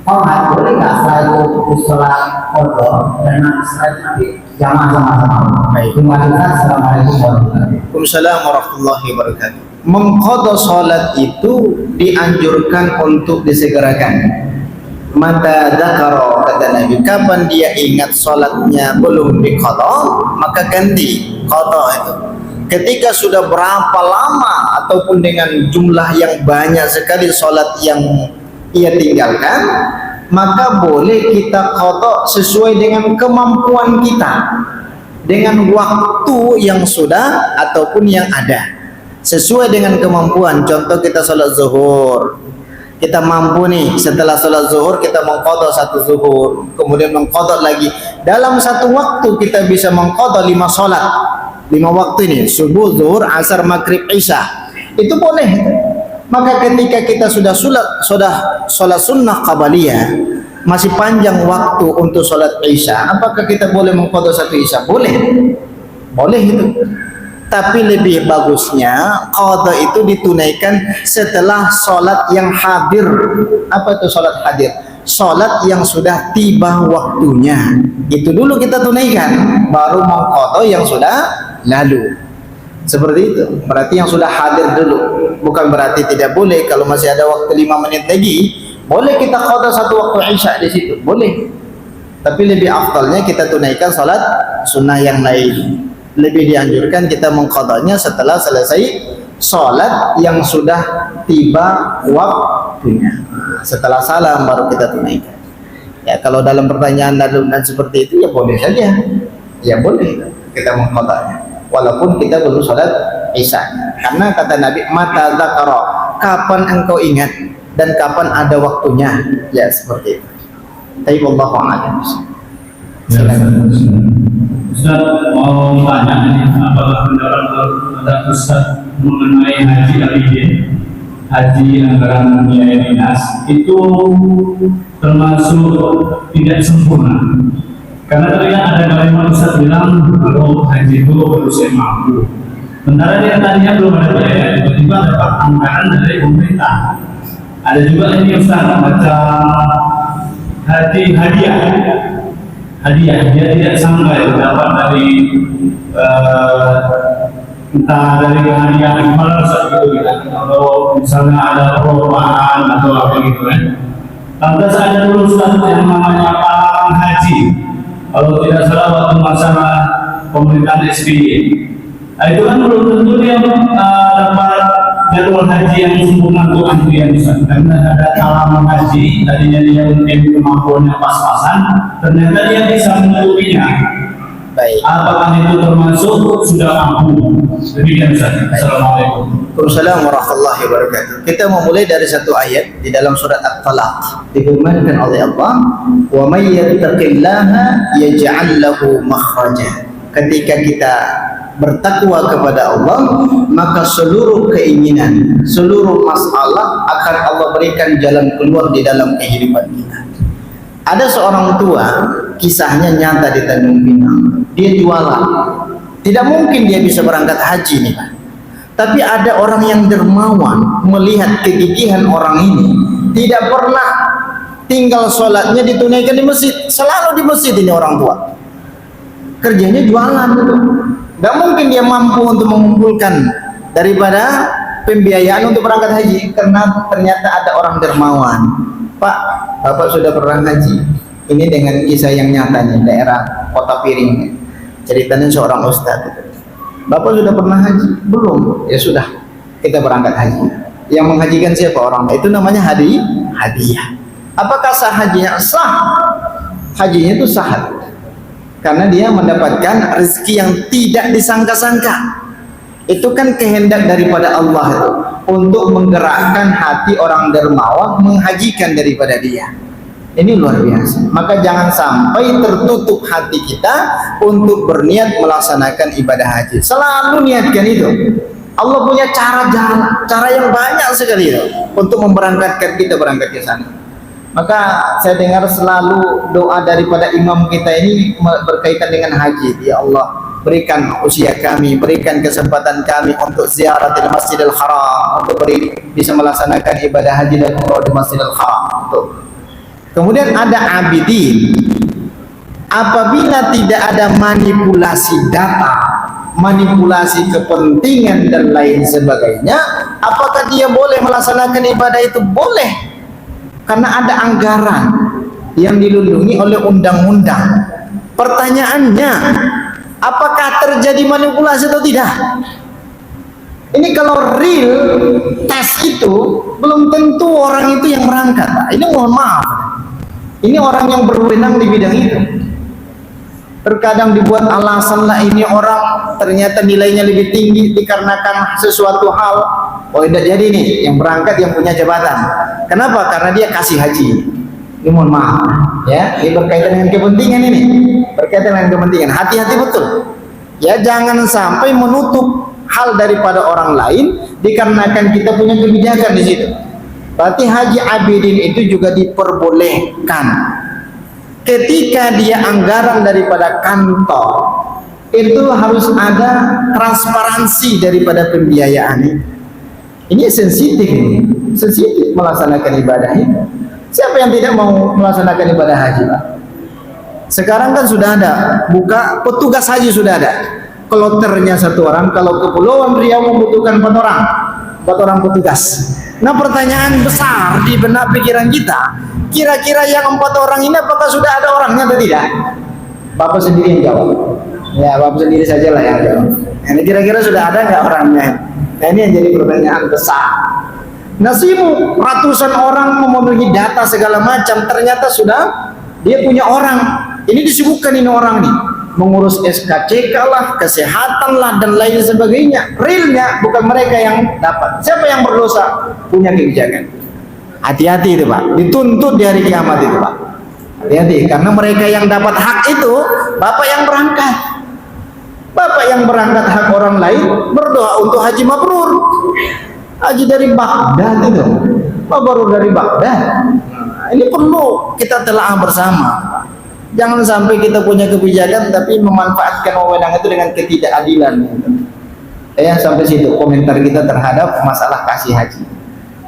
sholat, boleh nggak setelah itu sholat qadha dan setelah itu nanti jamaah sama-sama? Baik. Terima kasih. Assalamualaikum warahmatullahi wabarakatuh. Waalaikumsalam warahmatullahi wabarakatuh. Mengqadha salat itu dianjurkan untuk disegerakan. Mata dzakara, kata Nabi, kapan dia ingat salatnya belum diqadha, maka ganti qadha itu. Ketika sudah berapa lama ataupun dengan jumlah yang banyak sekali salat yang ia tinggalkan, maka boleh kita qadha sesuai dengan kemampuan kita, dengan waktu yang sudah ataupun yang ada, sesuai dengan kemampuan. Contoh kita sholat zuhur, kita mampu nih setelah sholat zuhur kita mengqadha satu zuhur, kemudian mengqadha lagi dalam satu waktu kita bisa mengqadha 5 sholat, 5 waktu ini, subuh, zuhur, asar, maghrib, isya, itu boleh. Maka ketika kita sudah sholat sunnah qabliyah, masih panjang waktu untuk sholat isya, apakah kita boleh mengqadha satu isya? Boleh, boleh itu. Tapi lebih bagusnya qadha itu ditunaikan setelah sholat yang hadir. Apa itu sholat hadir? Sholat yang sudah tiba waktunya, itu dulu kita tunaikan, baru mengqadha yang sudah lalu. Seperti itu. Berarti yang sudah hadir dulu. Bukan berarti tidak boleh kalau masih ada waktu 5 menit lagi, boleh kita qadha satu waktu isya di situ, boleh. Tapi lebih afdalnya kita tunaikan salat sunnah yang lain. Lebih dianjurkan kita mengqadhanya setelah selesai salat yang sudah tiba waktunya. Setelah salam baru kita tunaikan. Ya, kalau dalam pertanyaan dan seperti itu ya boleh saja. Ya boleh kita mengqadhanya walaupun kita belum salat isya. Karena kata Nabi, mata dzakara, kapan engkau ingat dan kapan ada waktunya, ya seperti itu. Tapi wallahu a'lam. Ustaz mau tanya ini, apakah pendapat Ustaz mengenai haji Al-Idin? haji anggaran biaya dinas itu termasuk tidak sempurna. Karena tadi ada kalimat Ustaz bilang kalau haji itu harus yang mampu. Sementara dia tadinya belum ada biaya, tiba-tiba dapat anggaran dari pemerintah. Ada juga ini Ustaz macam hadiah. Dia tidak sampai dapat dari entah dari hadiah ikhmal seperti itu. Kalau misalnya ada perlombaan atau apa gitu kan. Lantas ada dulu Ustaz yang namanya palang haji. Kalau tidak salah waktu masa pemerintahan SBY. Nah, itu kan belum tentu dia dapat jadwal haji yang sempurna untuk antrian Ustaz. Karena ada halaman haji, tadinya dia mungkin kemampuannya pas-pasan, ternyata dia bisa menutupinya. Baik. Apakah itu termasuk sudah mampu? Demikian Ustaz. Assalamualaikum. Waalaikumsalam warahmatullahi wabarakatuh. Kita memulai dari satu ayat di dalam surat At-Talaq. Difirmankan oleh Allah, "Wa may yattaqillaha yaj'al lahu makhraja." Ketika kita bertakwa kepada Allah, maka seluruh keinginan, seluruh masalah akan Allah berikan jalan keluar di dalam kehidupan kita. Ada seorang tua, kisahnya nyata di Tanjung Pinang. Dia jualan. Tidak mungkin dia bisa berangkat haji nih, Pak. Tapi ada orang yang dermawan melihat kegigihan orang ini. Tidak pernah tinggal sholatnya ditunaikan di masjid. Selalu di masjid ini orang tua. Kerjanya jualan gitu. Gak mungkin dia mampu untuk mengumpulkan daripada pembiayaan untuk berangkat haji, karena ternyata ada orang dermawan. Pak, Bapak sudah pernah haji? Ini dengan kisah yang nyata nih, daerah Kota Piring. Ceritanya seorang ustadz. Bapak sudah pernah haji? Belum. Ya sudah, kita berangkat haji. Yang menghajikan siapa orang? Itu namanya hadiah. Apakah sah hajinya? Sah. Hajinya itu sah. Karena dia mendapatkan rezeki yang tidak disangka-sangka. Itu kan kehendak daripada Allah itu, untuk menggerakkan hati orang dermawan menghajikan daripada dia. Ini luar biasa. Maka jangan sampai tertutup hati kita untuk berniat melaksanakan ibadah haji. Selalu niatkan itu. Allah punya cara yang banyak sekali itu untuk memberangkatkan kita berangkat ke sana. Maka saya dengar selalu doa daripada imam kita ini berkaitan dengan haji. Ya Allah, berikan usia kami, berikan kesempatan kami untuk ziarah di Masjidil Haram, untuk bisa melaksanakan ibadah haji dan umrah di Masjidil Haram. Kemudian ada abidin. Apabila tidak ada manipulasi data, manipulasi kepentingan dan lain sebagainya, apakah dia boleh melaksanakan ibadah itu? Boleh. Karena ada anggaran yang dilindungi oleh undang-undang. Pertanyaannya, apakah terjadi manipulasi atau tidak? Ini kalau real tes itu, belum tentu orang itu yang berangkat. Ini mohon maaf. Ini orang yang berwenang di bidang itu. Terkadang dibuat alasan lah, ini orang ternyata nilainya lebih tinggi dikarenakan sesuatu hal. Oh, tidak jadi nih yang berangkat yang punya jabatan. Kenapa? Karena dia kasih haji. Ini mohon maaf, ya. Ini berkaitan dengan kepentingan ini. Berkaitan dengan kepentingan. Hati-hati betul. Ya, jangan sampai menutup hal daripada orang lain dikarenakan kita punya kebijakan di situ. Berarti haji abidin itu juga diperbolehkan. Ketika dia anggaran daripada kantor, itu harus ada transparansi daripada pembiayaan ini. Ini sensitif, sensitif melaksanakan ibadah ini. Siapa yang tidak mau melaksanakan ibadah haji, Pak? Sekarang kan sudah ada, buka petugas haji sudah ada. Kloternya satu orang, kalau Kepulauan Riau membutuhkan 4 orang petugas. Nah, pertanyaan besar di benak pikiran kita, kira-kira yang 4 orang ini apakah sudah ada orangnya atau tidak? Bapak sendiri yang jawab. Ya, Bapak sendiri sajalah yang jawab. Ini kira-kira sudah ada nggak orangnya? Nah, ini yang jadi pertanyaan besar. Nah, sibuk ratusan orang memenuhi data segala macam, ternyata sudah dia punya orang. Ini disibukkan ini orang nih, mengurus SKCK lah, kesehatan lah, dan lain sebagainya. Realnya bukan mereka yang dapat. Siapa yang berdosa? Punya kebijakan. Hati-hati itu, Pak. Dituntut di hari kiamat itu, Pak. Hati-hati, karena mereka yang dapat hak itu Bapak yang berangkat. Bapak yang berangkat hak orang lain berdoa untuk haji mabrur. Haji dari Baghdad itu, baru dari Baghdad. Nah, ini perlu kita telaah bersama. Jangan sampai kita punya kebijakan tapi memanfaatkan wewenang itu dengan ketidakadilan. Ya, sampai situ komentar kita terhadap masalah kasih haji.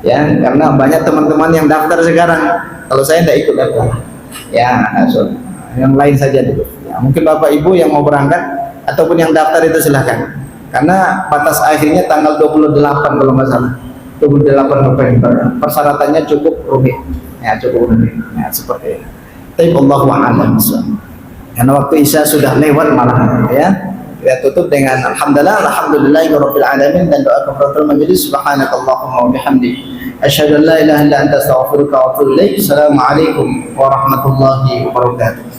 Ya, karena banyak teman-teman yang daftar sekarang. Kalau saya tidak ikut daftar. Ya, so, yang lain saja dulu. Ya, mungkin Bapak Ibu yang mau berangkat ataupun yang daftar itu silahkan. Karena batas akhirnya tanggal 28 kalau nggak salah. 28 November. Persyaratannya cukup rumit. Ya, cukup rumit. Ya, seperti itu. Tapi Allahu a'lam. Karena waktu Isya sudah lewat malam, ya. Kita tutup dengan alhamdulillahirabbil alamin dan doa kafaratul majelis. Subhanakallahumma wa bihamdik asyhadu an la ilaha illa anta astaghfiruka wa atubu ilaik. Assalamualaikum warahmatullahi wabarakatuh.